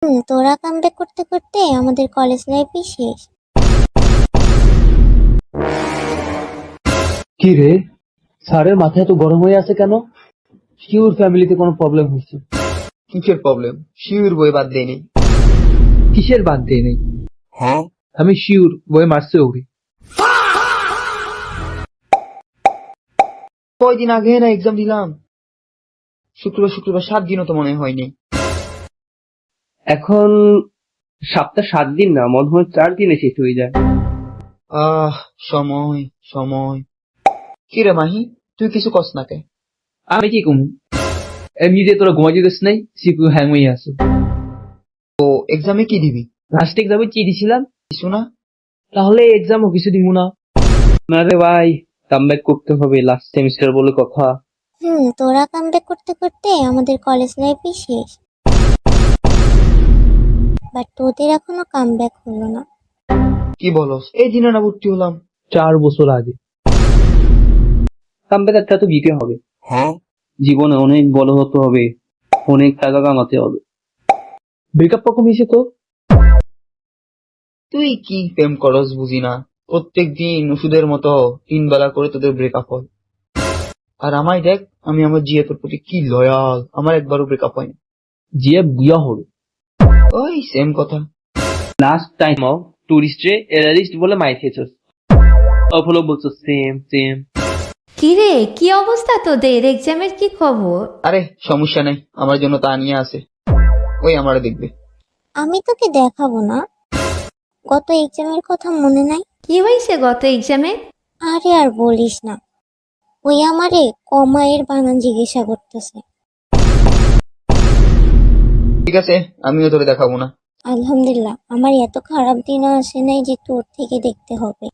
তোরা কামব্যাক করতে করতে আমাদের কলেজ লাইফই শেষ। কি রে, স্যারের মাথায় তো গরম হয়ে আছে কেন? শিউর ফ্যামিলিতে কোনো প্রবলেম হয়েছে? কিসের প্রবলেম? শিউর বই বাদ দেয়নি। কিসের বাদ দিয়ে নেই? হ্যাঁ, আমি শিউর বই মারছে ওরে। কয়দিন আগে না এক্সাম দিলাম, শুক্রবার 7 দিনও তো মনে হয়নি। এখন সপ্তাহ 7 দিন না, মনে হয় 4 দিনে শেষ হয়ে যায়। আহ সময় সময়। কি রে মাহি, তুই কিছু কস না কে? আমি কি কমু, এমনিতে তোরা ঘুমাই দিতেছ নাই, সিপিউ হ্যাং হয়ে আছে। তো এক্সামে কি দিবি? লাস্ট এক্সামে কি দিছিলাম? কিছু না। তাহলে এক্সামও কিছু দিব না? না রে ভাই, কামব্যাক করতে হবে, লাস্ট সেমিস্টার বলে কথা। তোরা কামব্যাক করতে করতে আমাদের কলেজ লাইফই শেষ। বাট তোদের এখনো কামব্যাক হলো না। কি বলস? এই দিনে না ভর্তি হলাম। 4 বছর আগে। কামব্যাক একটা তো দিতে হবে। হ্যাঁ, জীবনে অনেক বড় হতে হবে, অনেক টাকা কামাতে হবে। ব্রেকআপ কখন হয়েছে তো? তুই কি প্রেম করস বুঝি না। প্রত্যেক দিন ওষুধের মতো 3 বেলা করে তোদের ব্রেকআপ হয়। আর আমায় দেখ, আমি আমার জিয়া তোর প্রতি কি লয়াল, আমার একবারও ব্রেকআপ হয়নি। জিয়া বিয়া হলো। ওই সেম কথা। লাস্ট টাইম টুরিস্টে এরারিস্ট বলে মাই খেয়েছস, অফলো বলছো সেম সেম। কিরে, কি অবস্থা তোদের? এক্সামের কি খবর? আরে সমস্যা নেই, আমার জন্য তা নিয়ে আসে, ওই আমারে দেখবে। আমি তোকে দেখাবো না? গত এক্সামের কথা মনে নাই? কি হয়েছে গত এক্সামে? আরে আর বলিস না, ওই আমারে কমায়ের বানান জিজ্ঞাসা করতেছে। ঠিক আছে, আমিও তোরে দেখাবো না। আলহামদুলিল্লাহ, আমার এত খারাপ দিনও আসে নাই যে তোর থেকে দেখতে হবে।